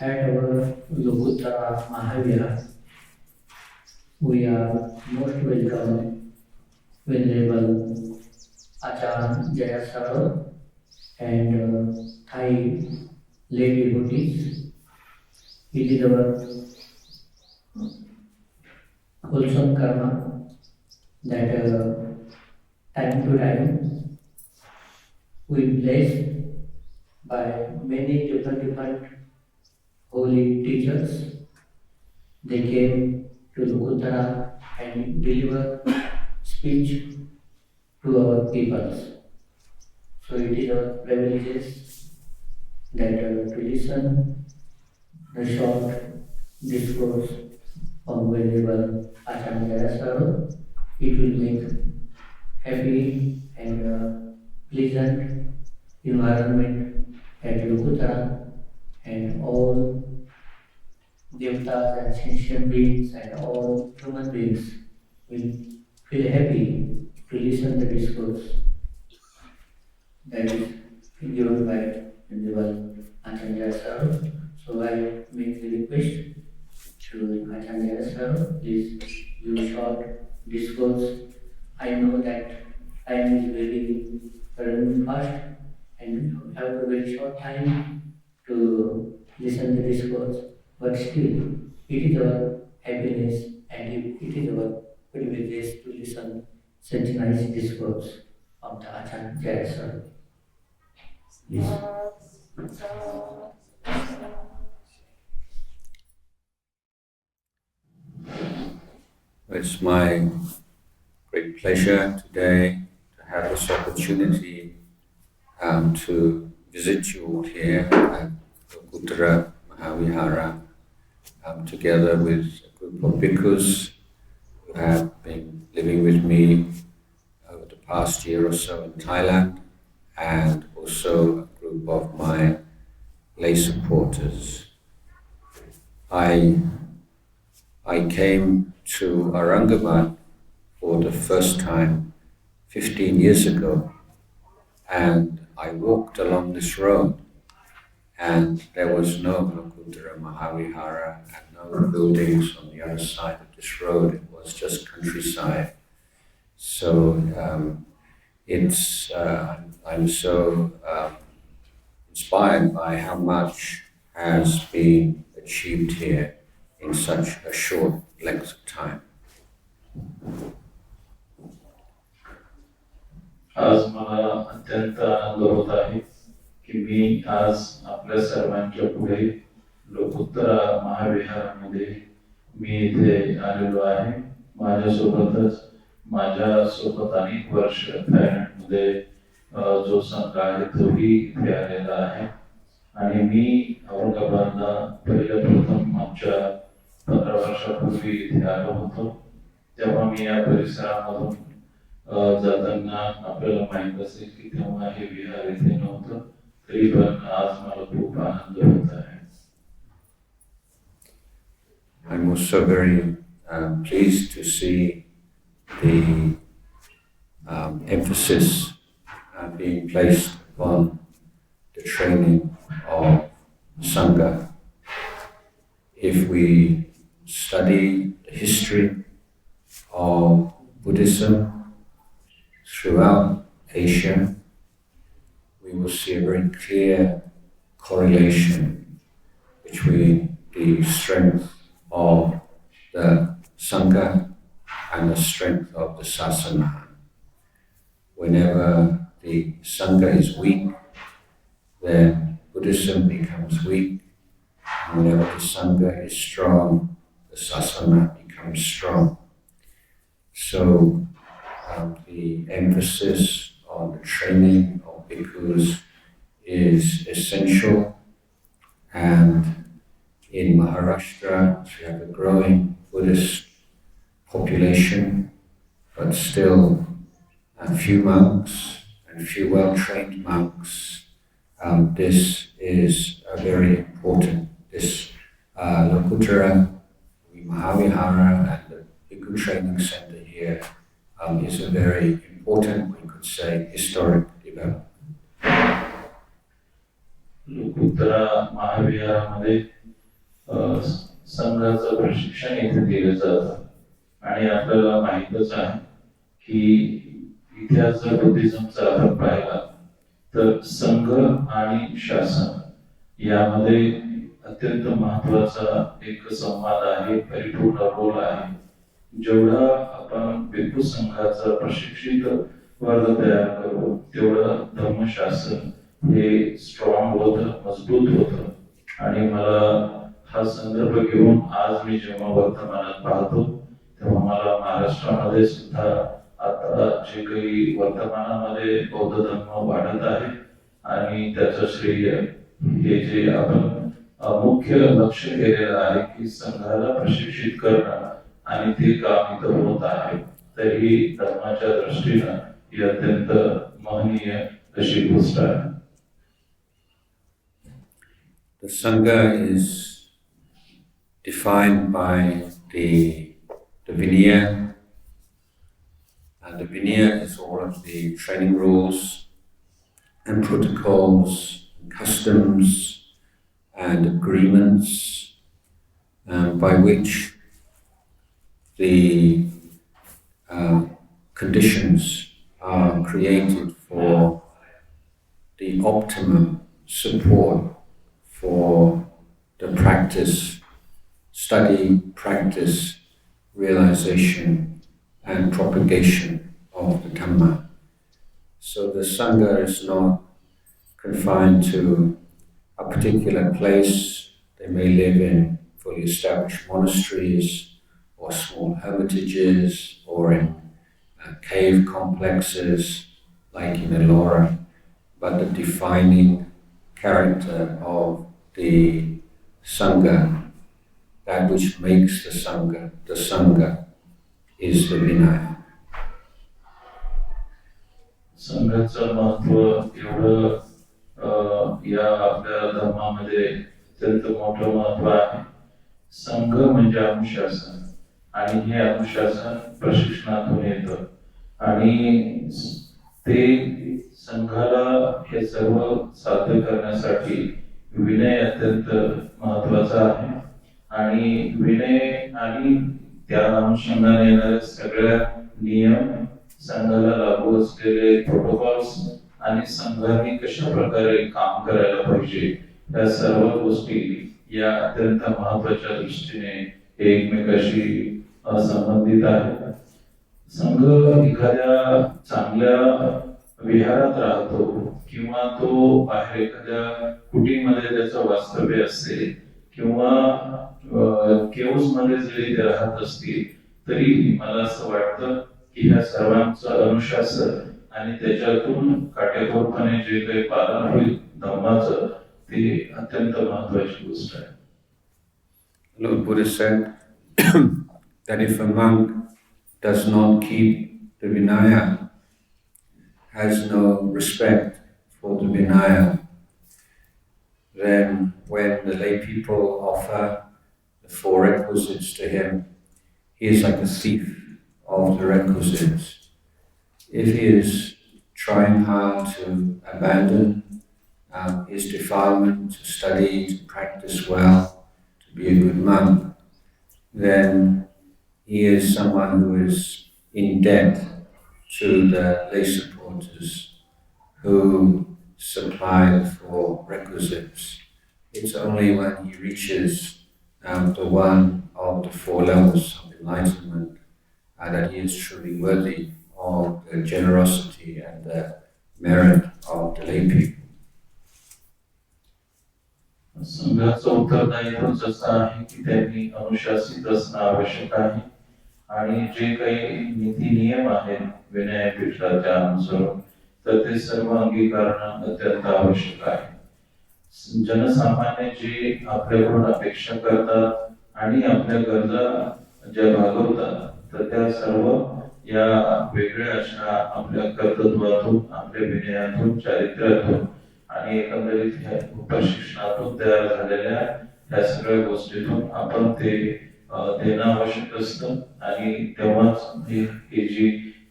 At our Lokuttara Mahavihara, we are most welcome Venerable Ajahn Jayasaro and Thai lay devotees. It is our wholesome karma that time to time we blessed by many different holy teachers. They came to Lokuttara and deliver speech to our peoples. So it is our privileges that to listen the short discourse of Venerable Ajahn Jayasaro. It will make happy and pleasant environment at Lokuttara, and all devtas and sentient beings and all human beings will feel happy to listen to the discourse that is given by Venerable Ajahn Jayasaro. So I make the request to Ajahn Jayasaro, please give short discourse. I know that time is very running fast and you have a very short time to listen to discourse, but still it is our happiness and it is our privilege to listen such nice discourse of the Ajahn Jayasaro. Please. It's my great pleasure today to have this opportunity to visit you all here at Lokuttara Mahavihara, together with a group of bhikkhus who have been living with me over the past year or so in Thailand, and also a group of my lay supporters. I came to Aurangabad for the first time 15 years ago, and I walked along this road, and there was no Lokuttara Mahavihara and no buildings on the other side of this road. It was just countryside. So I'm so inspired by how much has been achieved here in such a short length of time. आज मला अत्यंत आनंद होत आहे की मी आज आपल्या सर्वांच्या पुढे लोकुत्तरा महाविहारामध्ये मी इथे आलेलो आहे. माझ्यासोबतच माझ्यासोबत अनेक वर्ष थायलंडमध्ये जो संघ आहे तोही इथे आलेला आहे. आणि मी औरंगाबादला प्रथम आमच्या 15 वर्षापूर्वी इथे आलो होतो. तेव्हा मी या परिसरामधून जाताना आपल्याला माहित असेल की तेव्हा हे विहार इथे नव्हतं, तरी पण आज मला खूप आनंद होत आहे. I'm also very pleased to see the emphasis being placed upon the training of Sangha. If we study the history of Buddhism throughout Asia, we will see a very clear correlation between the strength of the Sangha and the strength of the Sasana. Whenever the Sangha is weak, then Buddhism becomes weak. And whenever the Sangha is strong, the Sasana becomes strong. So the emphasis on the training of bhikkhus is essential, and in Maharashtra we have a growing Buddhist population, but still a few monks and few well-trained monks. This is a very important, this Lokuttara Mahavihara and the Bhikkhu Training Center here is a very important, we could say, historic development. Lokuttara महाविहारामध्ये संघाचं प्रशिक्षण इथे दिलं जातं आणि आपल्याला माहीतच आहे की इतिहास जर बुद्धिझमचा आपण पाहिला तर संघ आणि शासन यामध्ये अत्यंत महत्वाचा एक संवाद आहे, परिपूर्ण रोल आहे. जेवढा आपण भिक्खू संघाचा प्रशिक्षित वर्ग तयार करू तेवढं धर्मशासन हे स्ट्रॉंग होतं, मजबूत होतं. आणि मला हा संदर्भ घेऊन आज मी जेव्हा वर्तमानात पाहतो तेव्हा मला महाराष्ट्रामध्ये सुद्धा आता जे काही वर्तमानामध्ये बौद्ध धर्म वाढत आहे आणि त्याचं श्रेय हे जे आपण मुख्य लक्ष केलेलं आहे की संघाला प्रशिक्षित करणं आणि ते काम इथं होत आहे, तर ही धर्माच्या दृष्टीनं ही अत्यंत महनीय अशी गोष्ट आहे. The Sangha is defined by the Vinaya, and the Vinaya is all of the training rules and protocols, and customs and agreements by which the conditions are created for the optimum support for the practice, study, practice, realization and propagation of the Dhamma. So the Sangha is not confined to a particular place. They may live in fully established monasteries or small hermitages or in cave complexes like in Ellora, but the defining character of the Sangha, that which makes the Sangha is the Vinaya. संघाचं महत्व एवढं या आपल्या धर्मामध्ये अत्यंत मोठं महत्व आहे. संघ म्हणजे अनुशासन आणि हे अनुशासन प्रशिक्षणातून येतं आणि ते संघाला हे सर्व साध्य करण्यासाठी विनय अत्यंत महत्वाचा आहे आणि विनय आणि त्या अनुषंगाने येणाऱ्या सगळ्या नियम, संघाला लागू असलेले प्रोटोकॉल्स आणि संघाने कशा प्रकारे काम करायला पाहिजे या सर्व गोष्टी या अत्यंत महत्वाच्या दृष्टीने एकमेकाशी संबंधित आहेत. संघ एखाद्या चांगल्या विहारात राहतो किंवा तो बाहेर एखाद्या कुटीमध्ये त्याचं वास्तव्य असते किंवा केव्स मध्ये जरी ते राहत असतील तरी मला असं वाटतं की ह्या सर्वांचं अनुशासन आणि त्याच्यातून काटेकोरपणे जे काही पालन होईल धम्माचं ते अत्यंत महत्वाची गोष्ट आहे. Lord Buddha said that if a monk does not keep the Vinaya, has no respect for the Vinaya, then when the lay people offer the four requisites to him, he is like a thief of the requisites. If he is trying hard to abandon his defilement, to study, to practice well, to be a good monk, then he is someone who is in debt to the lay supporters who supply the four requisites. It's only when he reaches the one of the four levels of enlightenment that he is truly worthy of the generosity and the merit of the lay people. संघाचं उत्तरदायित्व असं आहे की त्यांनी अनुशासित असणं आवश्यक आहे आणि जे काही नीती नियम आहेत विनयपीठाच्या अनुसार तर ते सर्व अंगीकारणं अत्यंत आवश्यक आहे. जनसामान्य जे आपल्याकडून अपेक्षा करतात आणि आपल्या गरजा ज्या भागवतात तर त्या सर्व या वेगळ्या अशा आपल्या कर्तृत्वातून, आपल्या विनयातून, चारित्र्यातून आणि एकंदरीत प्रशिक्षणातून तयार झालेल्या या सगळ्या गोष्टीतून आपण ते देणं आवश्यक असतं आणि तेव्हाच ही जी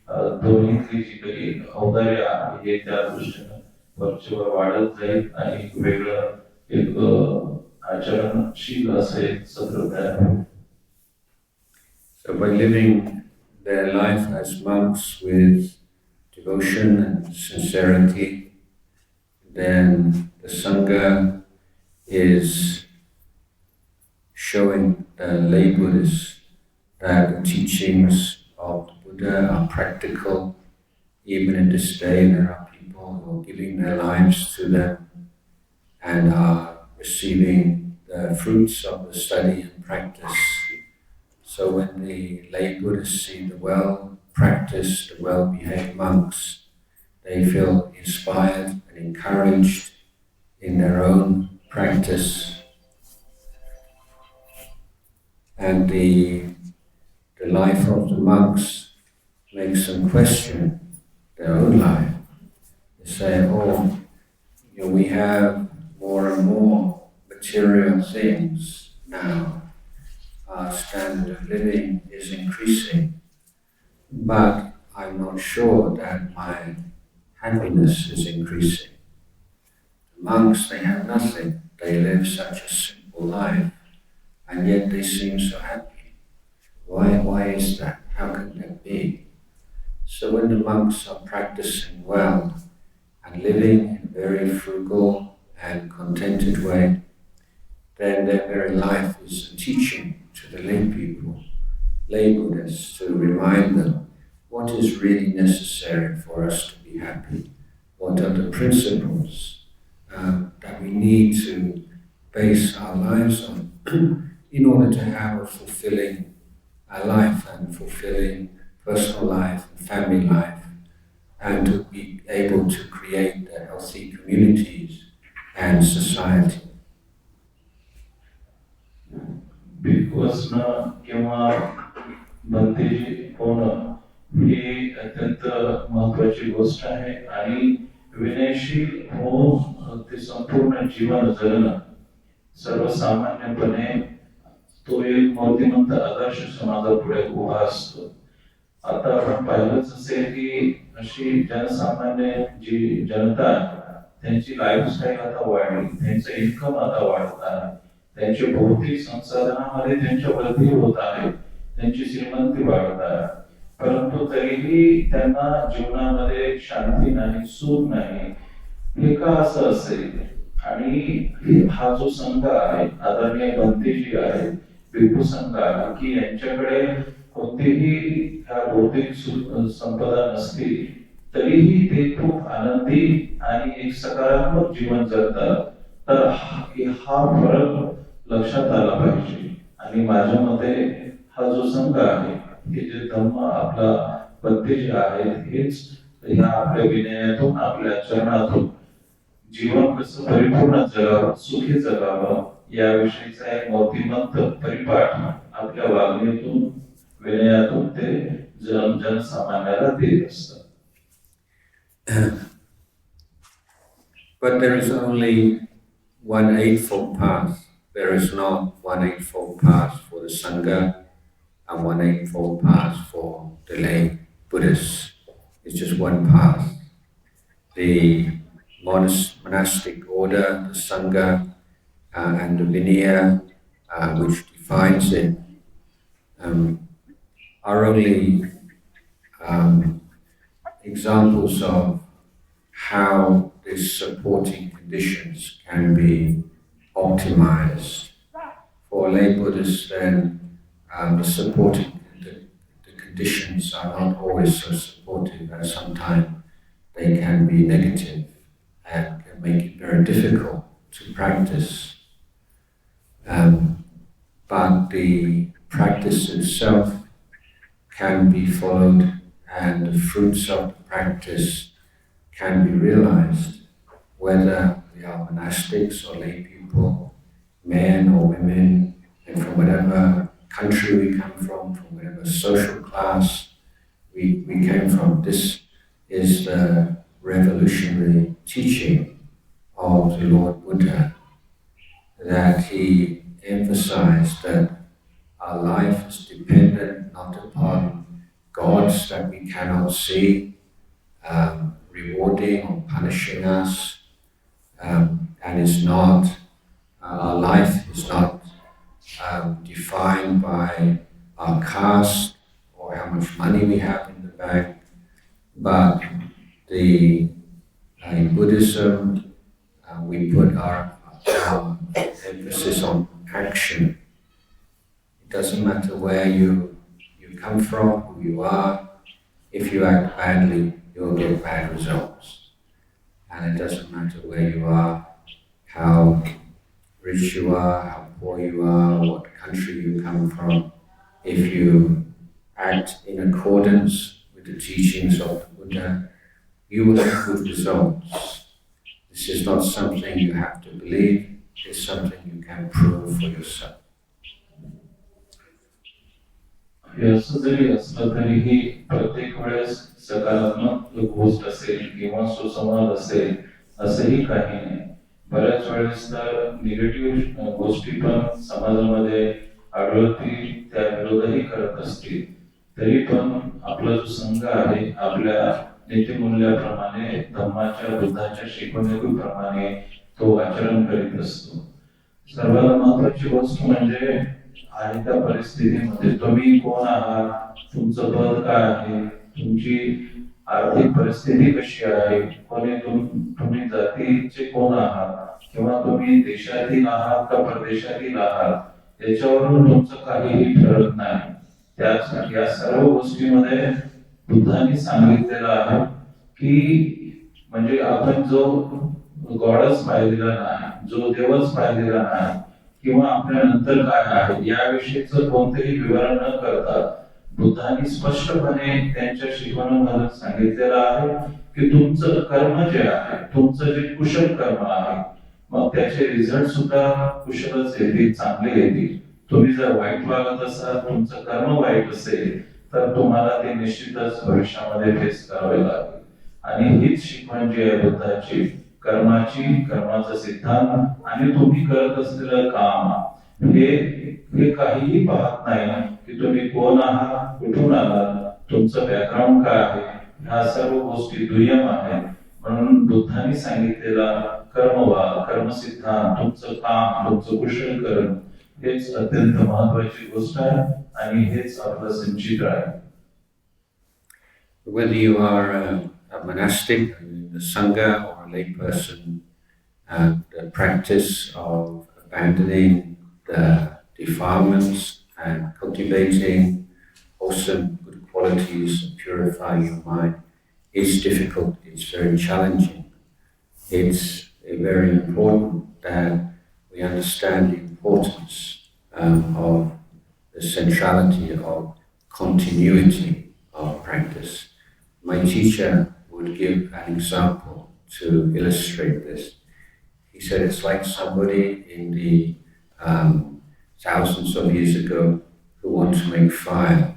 दोन्हीतली जी काही औदार्य आहे हे त्या दृष्टीनं वरचेवर वाढत जाईल आणि वेगळं एक आचरणशील असं एक सत्र तयार होईल. So by living their life as monks with devotion and sincerity, then the Sangha is showing lay Buddhists that the teachings of the Buddha are practical. Even in this day, there are people who are giving their lives to them and are receiving the fruits of the study and practice. So when the lay Buddhists see the well-practiced, the well-behaved monks, they feel inspired and encouraged in their own practice. And the life of the monks makes them question their own life. They say, oh, we have more and more material things now. Our standard of living is increasing, but I'm not sure that my happiness is increasing. The monks, they have nothing. They live such a simple life, and yet they seem so happy. Why is that? How can that be? So when the monks are practicing well and living in a very frugal and contented way, then their very life is a teaching to the lay people, lay Buddhists, to remind them what is really necessary for us to be happy, what are the principles that we need to base our lives on in order to have a fulfilling life and fulfilling personal life and family life, and to be able to create healthy communities and society. भिक्खूसनं किंवा बंदी होणं ही अत्यंत महत्त्वाची गोष्ट आहे आणि विनयशील होऊन ते संपूर्ण जीवन जगणं सर्वसामान्यपणे तो एक मूर्तिमंत आदर्श समाजापुढे उभा असतो. आता आपण पाहिलंच असेल की अशी जनसामान्य जी जनता त्यांची लाईफस्टाईल आता वाढली, त्यांचं इन्कम आता वाढत आहे, त्यांची भौतिक संसाधनामध्ये त्यांच्या वृद्धी होत आहे, त्यांची श्रीमंती वाढत आहे, परंतु तरीही त्यांना जीवनामध्ये शांती नाही, सुख नाही. हे का असं असेल? आणि हा जो संघ आहे, आदरणीय बंतीजी आहे, भिक्खू संघ आहे, की यांच्याकडे कोणतीही ह्या भौतिक संपदा नसती, तरीही ते खूप आनंदी आणि एक सकारात्मक जीवन जगतात. तर हा फरक लक्षात आला पाहिजे. आणि माझ्या मते हा जो संघ आहे, हे जे धम्म आपला बंतीजी आहेत, हेच ह्या आपल्या विनयातून, आपल्या आचरणातून जीवन कसं परिपूर्ण जगावं, सुखी जगावं याविषयीचा एक मूर्तिमंत परिपाठ आपल्या वागणीतून, विनयातून ते जनसामान्याला देत असतात. But there is only one eightfold path. There is not one eightfold path for the Sangha and one eightfold path for the lay Buddhists. It's just one path. The monastic order, the Sangha, and the Vinaya, which defines it, are only examples of how these supporting conditions can be optimized. For lay Buddhists, then the conditions are not always so supportive, and sometimes they can be negative and can make it very difficult to practice. But the practice itself can be followed, and the fruits of the practice can be realized, whether we are monastics or lay people, men or women, and from whatever country we come from whatever social class we came from. This is the revolutionary teaching of the Lord Buddha, that he emphasized that our life is dependent not upon gods that we cannot see, rewarding or punishing us, and is not our life is not defined by our caste or how much money we have in the bank, but in Buddhism, we put our emphasis on action. It doesn't matter where you come from, who you are. If you act badly, you'll get bad results. And it doesn't matter where you are, how rich you are, how poor you are, what country you come from. If you act in accordance with the teachings of the Buddha, you will have good results. This is not something you have to believe, it's something you can prove for yourself. असं जरी असलं तरीही प्रत्येक वेळेस सकारात्मक गोष्ट असेल किंवा सुसंवाद असेल असंही काही नाही. बऱ्याच वेळेस तर निगेटिव्ह गोष्टी पण समाजामध्ये आढळतील, त्या विरोधही करत असतील. तरी पण आपला जो संघ आहे आपल्या नीतिमूल्याप्रमाणे धम्माच्या बुद्धाच्या शिकवणुकीप्रमाणे तो आचरण करीत असतो. सर्वात महत्वाची गोष्ट म्हणजे आणि त्या परिस्थितीमध्ये तुम्ही कोण आहात, तुमचं पद काय आहे, तुमची आर्थिक परिस्थिती कशी आहे, तुम्ही जातीचे कोण आहात किंवा तुम्ही देशातील आहात का परदेशातील आहात याच्यावरून तुमचं काहीही ठरत नाही. त्यासाठी या सर्व गोष्टीमध्ये बुद्धांनी सांगितलेलं आहे की म्हणजे आपण जो गॉडच पाहिलेला नाही, जो देवच पाहिलेला नाही किंवा आपल्या नंतर काय आहे याविषयीचं कोणतेही विवरण न करता बुद्धांनी स्पष्टपणे त्यांच्या शिकवणीमध्ये सांगितलेलं आहे की तुमचं कर्म जे आहे, तुमचं जे कुशल कर्म आहे, मग त्याचे रिझल्ट सुद्धा कुशलच येतील, चांगले येतील. तुम्ही जर वाईट वागत असाल, तुमचं कर्म वाईट असेल तर तुम्हाला ते निश्चितच भविष्यामध्ये फेस करावे लागेल. आणि हीच शिकवण जी आहे बुद्धाची, कर्माचा सिद्धांत आणि तुम्ही करत असलेलं काम हे काहीही पाहत नाही की तुम्ही कोण आहात, कुठून आलात, तुमचं बॅकग्राऊंड काय आहे, ह्या सर्व गोष्टी दुय्यम आहेत. म्हणून बुद्धांनी सांगितलेला कर्मसिद्धांत, तुमचं काम, तुमचं कुशल कर्म हेच अत्यंत महत्वाची गोष्ट आहे आणि हेच आपलं संचित आहे. Whether you are a monastic, a sangha, or a lay person, the practice of abandoning the defilements and cultivating wholesome good qualities and purifying your mind is difficult, it's very challenging. It's very important that we understand the importance of the centrality of continuity of practice. My teacher would give an example to illustrate this. He said it's like somebody in the thousands of years ago who want to make fire,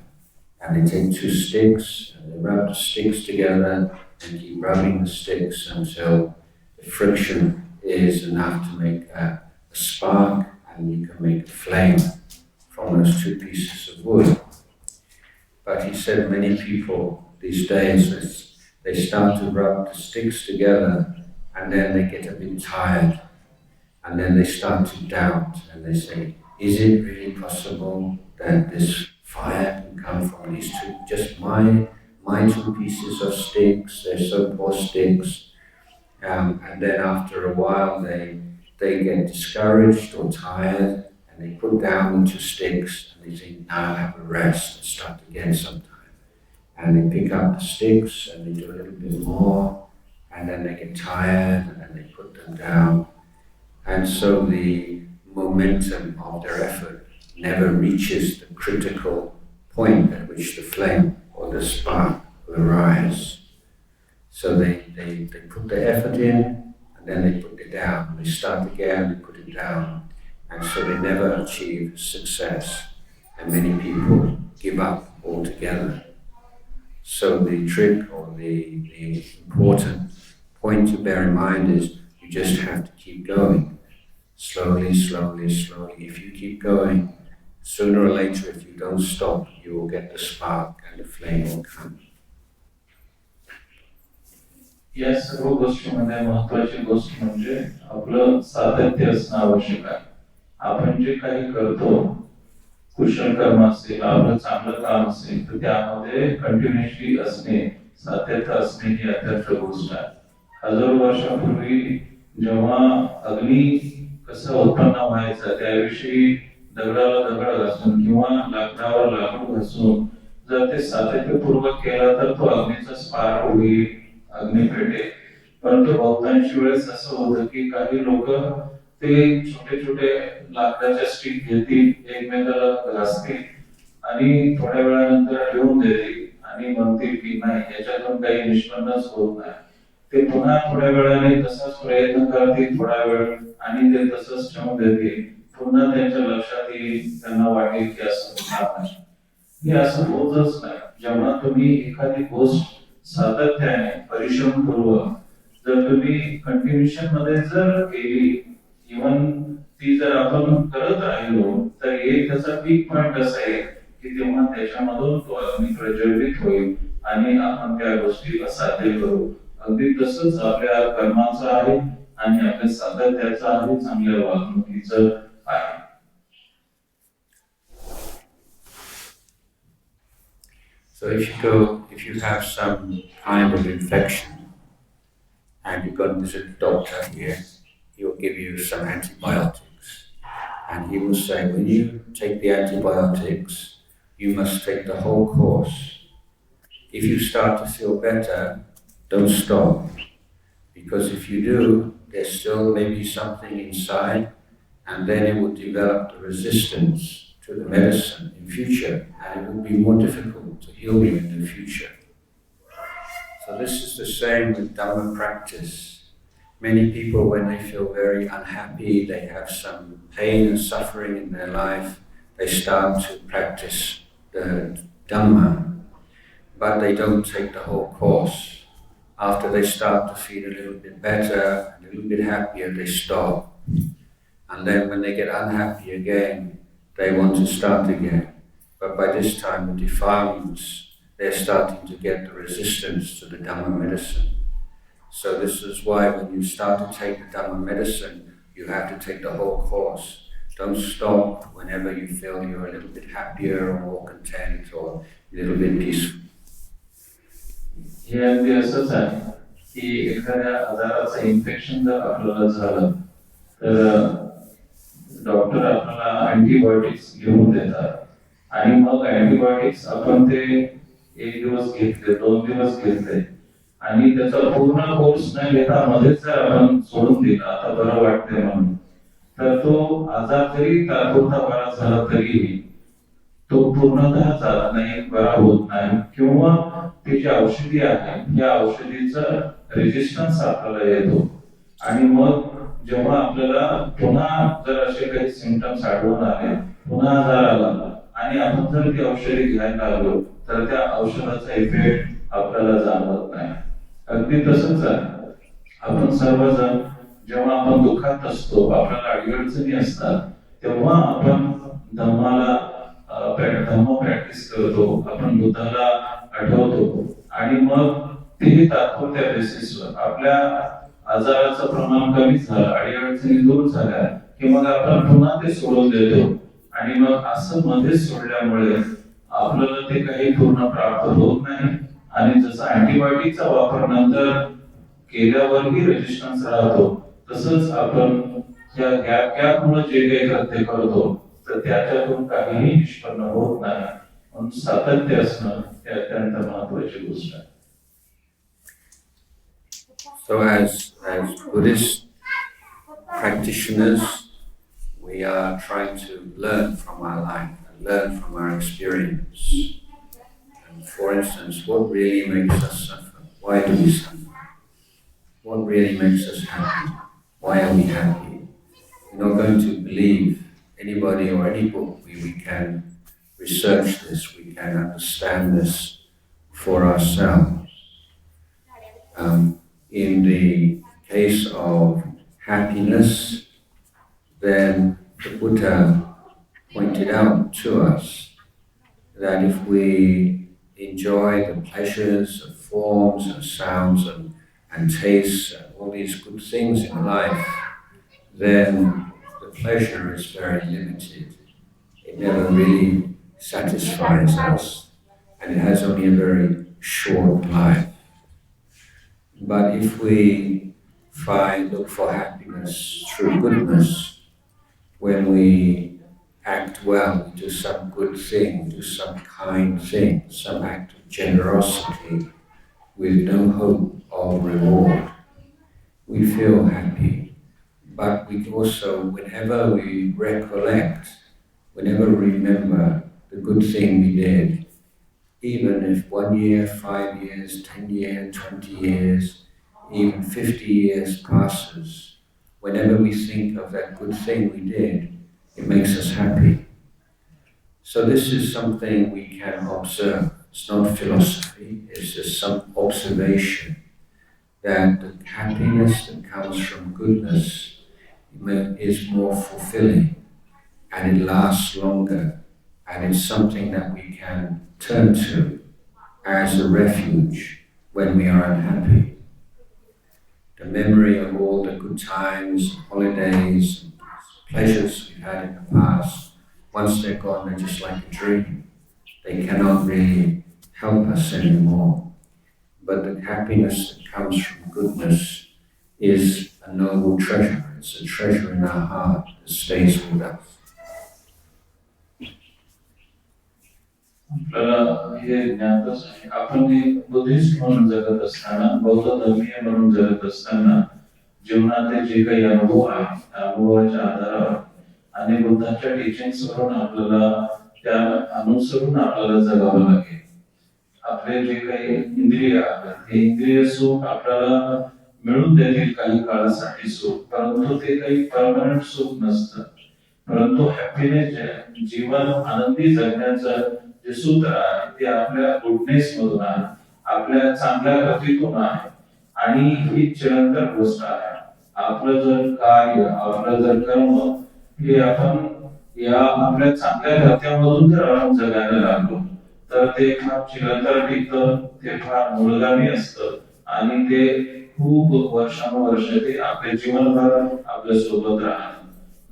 and they take two sticks and they rub the sticks together and keep rubbing the sticks until the friction is enough to make a spark, and you can make a flame from those two pieces of wood. But he said many people these days, they start to rub the sticks together and then they get a bit tired and then they start to doubt and they say, is it really possible that this fire can come from these two, just my two pieces of sticks, they're so poor sticks. And then after a while they get discouraged or tired and they put down the two sticks and they think, now I'll have a rest and start again sometime. And they pick up the sticks and they do a little bit more and then they get tired and then they put them down. And so the momentum of their effort never reaches the critical point at which the flame or the spark will arise. So they put the effort in and then they put it down. They start again, they put it down. And so they never achieve success. And many people give up altogether. So the trick or the important point to bear in mind is you just have to keep going. Slowly, slowly, slowly. If you keep going, sooner or later, if you don't stop, you will get the spark and the flame will come. या सर्व गोष्टींमध्ये महत्त्वाची गोष्ट म्हणजे आपलं सातत्य असणं आवश्यक आहे. आपण जे काही करतो, कुशल कर्म असेल, आपलं चांगलं काम असेल, तर त्यामध्ये कंटिन्युअसली असणे, सातत्य असणे ही अत्यंत गोष्ट आहे. हजारो वर्षापूर्वी जेव्हा अग्नी कसा उत्पन्न व्हायचा त्याविषयी दगडाला दगड घासून किंवा लाकडावर लाकूड घासून जर ते सातत्यपूर्वक केला तर तो अग्नीचा स्पार्क होईल, अग्नी पेटेल. परंतु बहुतांश वेळेस असं होतं की काही लोक ते छोटे छोटे लाकडाच्या स्टिक घेतील, एकमेकाला घासतील आणि थोड्या वेळानंतर ठेवून देतील आणि म्हणतील की नाही याच्यातून काही निष्पन्नच होत नाही. ते पुन्हा थोड्या वेळाने तसाच प्रयत्न करतील थोडा वेळ आणि ते तसंच ठेवून देतील. पुन्हा त्यांच्या लक्षात येईल, त्यांना वाटेल की असं होणार नाही. हे असं होतच नाही. जेव्हा तुम्ही एखादी गोष्ट सातत्याने परिश्रमपूर्वक जर तुम्ही कंटिन्युएशन मध्ये जर केली, इव्हन ती जर आपण करत राहिलो तर एक त्याचा पीक पॉइंट असा आहे की तेव्हा त्याच्यामधून तो अग्नी प्रज्वलित होईल आणि आपण त्या गोष्टीला साध्य करू. अगदी तसंच आपल्या कर्माचं आहे आणि आपल्या सातत्याचं आहे, चांगल्या वागणुकीचं आहे. So if you have some kind of infection and you go to visit the doctor here, he will give you some antibiotics. And he will say, when you take the antibiotics, you must take the whole course. If you start to feel better, don't stop. Because if you do, there's still maybe something inside, and then it will develop the resistance to the medicine in future, and it will be more difficult to heal you in the future. So this is the same with Dhamma practice. Many people, when they feel very unhappy, they have some pain and suffering in their life, they start to practice the Dhamma, but they don't take the whole course. After they start to feel a little bit better, a little bit happier, they stop. And then when they get unhappy again, they want to start again. But by this time, the defilements, they're starting to get the resistance to the Dhamma medicine. So this is why when you start to take the Dhamma medicine, you have to take the whole course. Don't stop whenever you feel you're a little bit happier or more content or a little bit peaceful. हे अगदी असंच आहे की एखाद्या आजाराचं infection जर आपल्याला झालं तर doctor आपल्याला अँटीबायोटिक्स घेऊन देतात आणि मग अँटीबायोटिक्स आपण ते एक दिवस घेतले, 2 दिवस घेतले आणि त्याचा पूर्ण कोर्स न घेता मध्येच जर आपण सोडून दिला आता बरं वाटतंय म्हणून, तर तो आजार जरी तात्पुरता बरा झाला तरीही तो पूर्णतः झाला नाही, बरा होत नाही किंवा ती जी औषधी आहे या औषधीचा रेजिस्टन्स आपल्याला येतो आणि मग जेव्हा आपल्याला पुन्हा जर असे काही सिम्पटम्स आढळून आले, पुन्हा आजार आला आणि आपण जर ती औषधी घ्यायला लागलो तर त्या औषधाचा इफेक्ट आपल्याला जाणवत नाही. अगदी तसंच आहे. आपण सर्वजण जेव्हा आपण दुःखात असतो, आपल्याला अडचणी असतात, तेव्हा आपण धम्माला धम्म प्रॅक्टिस करतो, आपण बुद्धाला आठवतो आणि मग तेही तात्पुरत्या बेसिसवर आपल्या आजाराचं प्रमाण कमी झालं, अडचणी दूर झाल्या की मग आपण पुन्हा ते सोडून देतो आणि मग असं मध्येच सोडल्यामुळे आपल्याला ते काही पूर्ण प्राप्त होत नाही आणि जसं अँटीबायोटिकचा वापर नंतर केल्यावरही रेजिस्टन्स राहतो, तसंच आपण या गॅपमुळे जे काही कृत्य करतो तर त्याच्यातून काहीही निष्पन्न होत नाही. म्हणून सातत्य असणं हे अत्यंत महत्त्वाची गोष्ट आहे. So as Buddhist practitioners, we are trying to learn from our life and learn from our experience. And for instance, what really makes us suffer? Why do we suffer? What really makes us happy? Why are we happy? We're not going to believe anybody or any book. We can research this, we can understand this for ourselves. In the case of happiness, then the Buddha pointed out to us that if we enjoy the pleasures of forms and sounds and and taste all these good things in life, then the pleasure is very limited. It never really satisfies us, and it has only a very short life. But if we look for happiness through goodness, when we act well, we do some good thing, do some kind thing, some act of generosity with no hope of reward, we feel happy. But we also, whenever we recollect, whenever we remember the good thing we did, even if 1 year, 5 years, 10 years, 20 years, even 50 years passes, whenever we think of that good thing we did, it makes us happy. So this is something we can observe. It's not philosophy, it's just some observation that the happiness that comes from goodness is more fulfilling and it lasts longer, and it's something that we can turn to as a refuge when we are unhappy. The memory of all the good times, holidays, and pleasures we've had in the past, once they're gone, they're just like a dream. They cannot really help us anymore. But the happiness that comes from goodness is a noble treasure. It's a treasure in our heart that stays with us. आपल्याला हे ज्ञातच आहे. आपण एक Buddhist म्हणून जगत असताना, बौद्ध धर्मीय म्हणून जगत असताना जीवनातले जे काही अनुभव आहेत, अनुभवाच्या आधारावर आणि बुद्धाच्या टीचिंग्स वरून आपल्याला त्या अनुसरून आपल्याला जगावं लागेल. आपले जे काही इंद्रिय आहेत, ते इंद्रिय सुख आपल्याला मिळून देतील काही काळासाठी सुख, परंतु ते काही परमनंट सुख नसतं. परंतु हॅपीनेस जे जीवन आनंदी जगण्याचं जे सूत्र आहे ते आपल्या गुडनेस मधून आहे, आपल्या चांगल्या कृतीतून आहे, आणि ही चिरंतन गोष्ट आहे. आपलं जर कार्य, आपलं जर कर्म हे आपण या आपल्या चांगल्या कृत्यामधून जर आपण जगायला लागलो तर ते फार चिरंतन टिकतं, ते फार मूलगामी असतं आणि ते खूप वर्षानुवर्ष ते आपल्या जीवनभर आपल्या सोबत राहतं.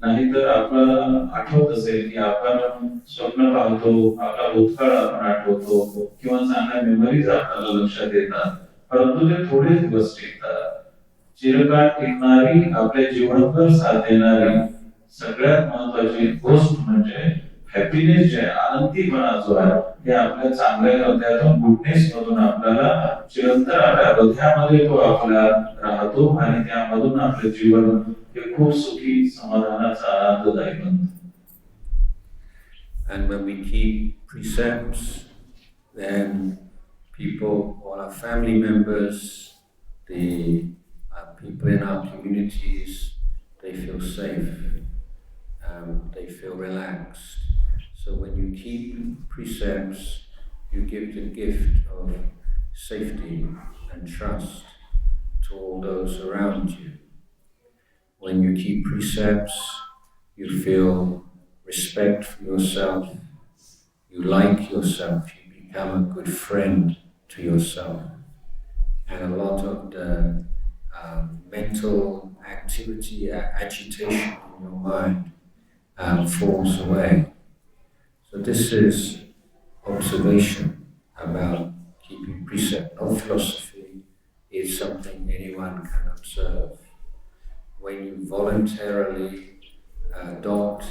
नाहीतर आपल्याला आठवत असेल की आपण स्वप्न पाहतो, आपला भूतकाळ आपण आठवतो किंवा चांगल्या मेमरीज आपल्याला लक्षात येतात, परंतु ते थोडे दिवस टिकतात. चिरकाळ टिकणारी, आपल्या जीवनभर साथ देणारी सगळ्यात महत्वाची गोष्ट म्हणजे हॅपीनेस जे आनंदीपणा जो आहे हे आपल्या चांगल्या हृदयातून गुडनेस मधून आपल्याला चिरंतन आपल्या हृदयामध्ये तो आपला राहतो आणि त्यामधून आपले जीवन हे खूप सुखी, समाधानाचा, आनंददायी बनतं. And when we keep precepts, then people, all our family members, the people in our communities, they feel safe, they feel relaxed. So when you keep precepts, you give the gift of safety and trust to all those around you. When you keep precepts, you feel respect for yourself, you like yourself, you become a good friend to yourself. And a lot of the mental activity, agitation in your mind falls away. So this is observation about keeping precept, not philosophy. It's something anyone can observe. When you voluntarily adopt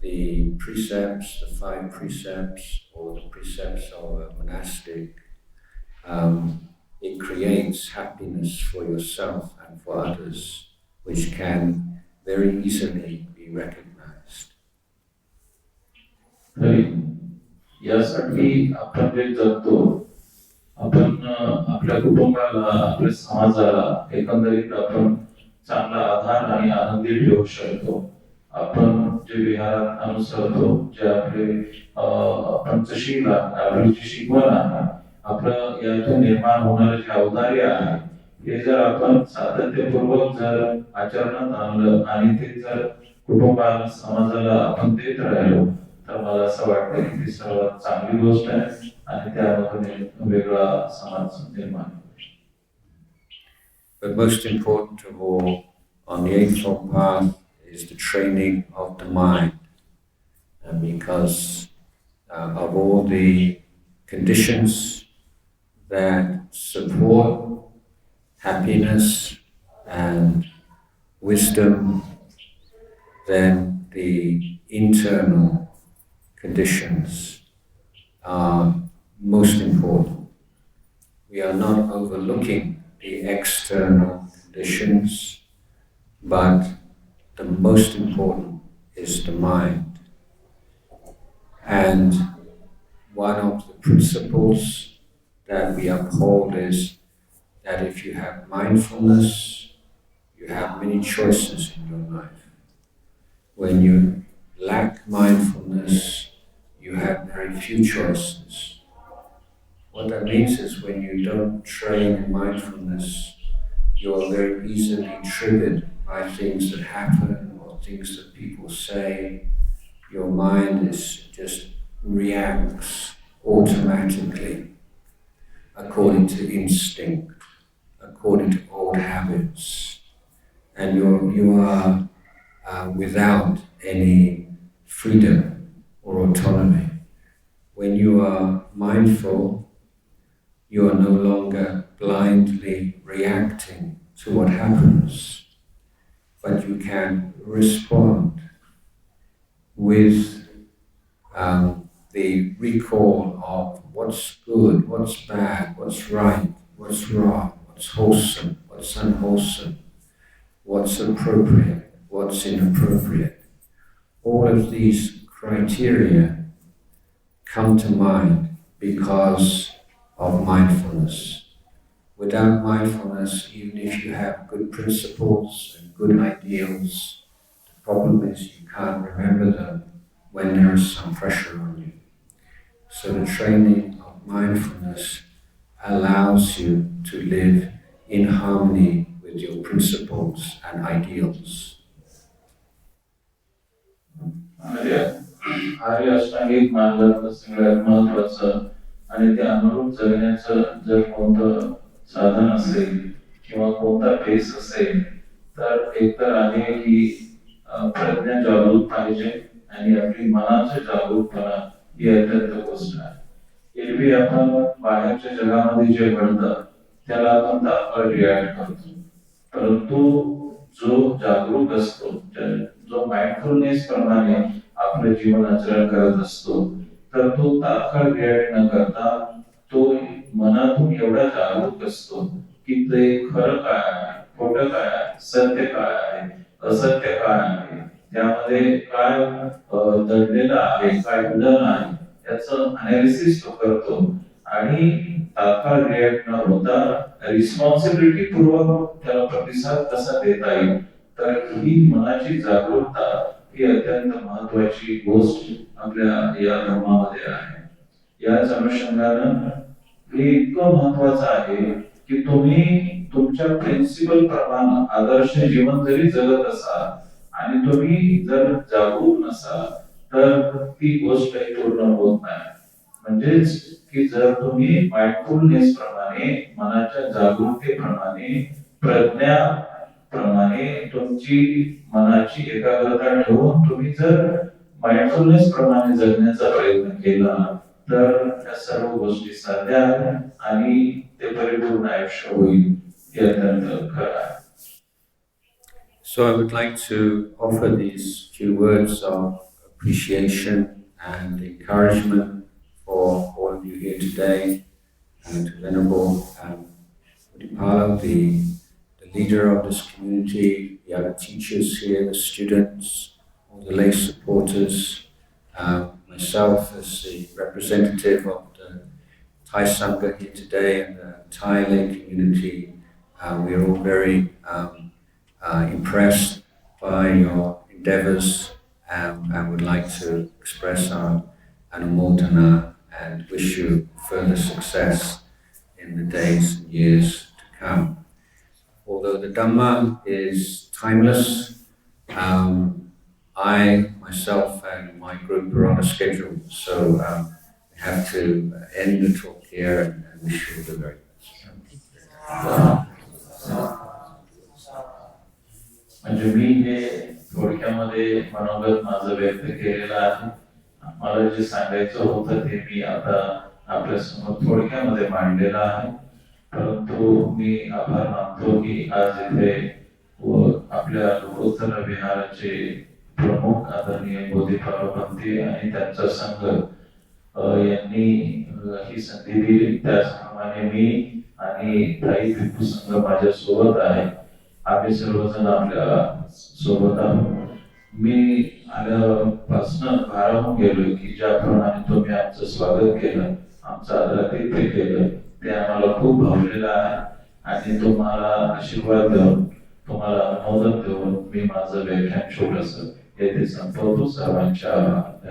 the precepts, the 5 precepts, or the precepts of a monastic, it creates happiness for yourself and for others, which can very easily be recognized. यासाठी आपण जे जगतो, आपण आपल्या कुटुंबाला, आपल्या समाजाला एकंदरीत आपण चांगला आधार आणि आनंदी ठेवू शकतो. आपण जे विहारात अनुसरतो, जे आपले पंचशील आहे, आपली जी शिकवण आहे, आपलं यातून निर्माण होणारे जे औदार्य आहे, हे जर आपण सातत्यपूर्वक जर आचरणात आणलं आणि ते जर कुटुंबाला, समाजाला आपण देत राहिलो, तर मला असं वाटतं की ती सर्वात चांगली गोष्ट आहे आणि त्यामधून एक वेगळा समाज निर्माण होईल. But most important of all, on the Eightfold Path is the training of the mind. And because of all the conditions that support happiness and wisdom, then the internal conditions are most important. We are not overlooking the external conditions, but the most important is the mind. And one of the principles that we uphold is that if you have mindfulness, you have many choices in your life. When you lack mindfulness, you have very few choices. What that means is when you don't train in mindfulness, you are very easily triggered by things that happen or things that people say. Your mind just reacts automatically according to instinct, according to old habits, and you are without any freedom or autonomy. When you are mindful, you are no longer blindly reacting to what happens, but you can respond with the recall of what's good, what's bad, what's right, what's wrong, what's wholesome, what's unwholesome, what's appropriate, what's inappropriate. All of these criteria come to mind because of mindfulness. Without mindfulness, even if you have good principles and good ideals, the problem is you can't remember them when there is some pressure on you. So the training of mindfulness allows you to live in harmony with your principles and ideals. आर्य अष्टांगिक मार्गातलं सगळ्यात महत्त्वाचं आणि ते अनुरूप जगण्याचं जर कोणतं साधन असेल किंवा कोणता बेस असेल तर एकतर आहे की प्रज्ञा जागृत पाहिजे आणि आपली मनाचं जागरूकपणा ही अत्यंत गोष्ट आहे. एरवी आपण बाहेरच्या जगामध्ये जे घडतं त्याला आपण तात्काळ रिॲक्ट करतो, परंतु जो जागरूक असतो, जो माइंडफुलनेस प्रमाणे आपलं जीवन आचरण करत असतो, तर तो तात्काळ रिॲक्ट न करता तो मनातून एवढा जागरूक असतो की ते खरं काय आहे, खोटं काय आहे, सत्य काय आहे, असत्य काय आहे, त्यामध्ये काय दडलेलं आहे, काय विधान आहे, याचं अनालिसिस तो करतो आणि तात्काळ रिॲक्ट न होता रिस्पॉन्सिबिलिटी पूर्वक त्याला प्रतिसाद कसा देता येईल. तर ही मनाची जागरूकता ही अत्यंत महत्वाची गोष्ट आपल्या या धर्मामध्ये आहे. याच अनुषंगानं हे इतकं महत्वाचं आहे की तुम्ही तुमच्या प्रिन्सिपल प्रमाणे आदर्श जीवन जरी जगत असाल आणि तुम्ही जर जागरूक नसाल तर ती गोष्ट काही पूर्ण होत नाही. म्हणजेच की जर तुम्ही माइंडफुलनेस प्रमाणे, मनाच्या जागरूकतेप्रमाणे, प्रज्ञा प्रमाणे तुमची मनाची एकाग्रता ठेवून तुम्ही जर माइंडफुलनेस प्रमाणे जगण्याचा प्रयत्न केला तर या सर्व गोष्टी साध्य आहेत आणि ते परिपूर्ण आयुष्य होईल. हे अत्यंत खरं आहे. So I would like to offer these few words of appreciation and encouragement for all of you here today, and to Venerable Udipala, the leader of this community, the other teachers here, the students, all the lay supporters, myself as the representative of the Thai Sangha here today and the Thai lay community. We are all very impressed by your endeavors and would like to express our anumodana and wish you further success in the days and years to come. Although the Dhamma is timeless, I, myself and my group are on a schedule, so I have to end the talk here and wish you the very best. म्हणजे मी हे थोडक्यामध्ये मनोगत माझं व्यक्त केलेलं आहे. मला जे सांगायचं होतं ते मी आता आपल्यासमोर थोडक्यामध्ये मांडलेलं आहे. परंतु मी आभार मानतो की आज इथे आपल्या लोकोत्तर विहाराचे प्रमुख आदरणीय बोधिपालवपंथी आणि त्यांचा संघ यांनी ही संधी दिली. त्याचप्रमाणे मी आणि ताई भिक्खू संघ माझ्या सोबत आहे. आम्ही सर्वजण आपल्या सोबत आहोत. मी आल्यापासून भारावून गेलोय की ज्याप्रमाणे तुम्ही आमचं स्वागत केलं, आमचं आदरातिथ्य केलं, ते आम्हाला खूप भावलेलं आहे. आणि तुम्हाला आशीर्वाद देऊन, तुम्हाला अनुमोदन देऊन मी माझं व्याख्यान छोटंसं येथे संपवतो. सर्वांच्या आभार.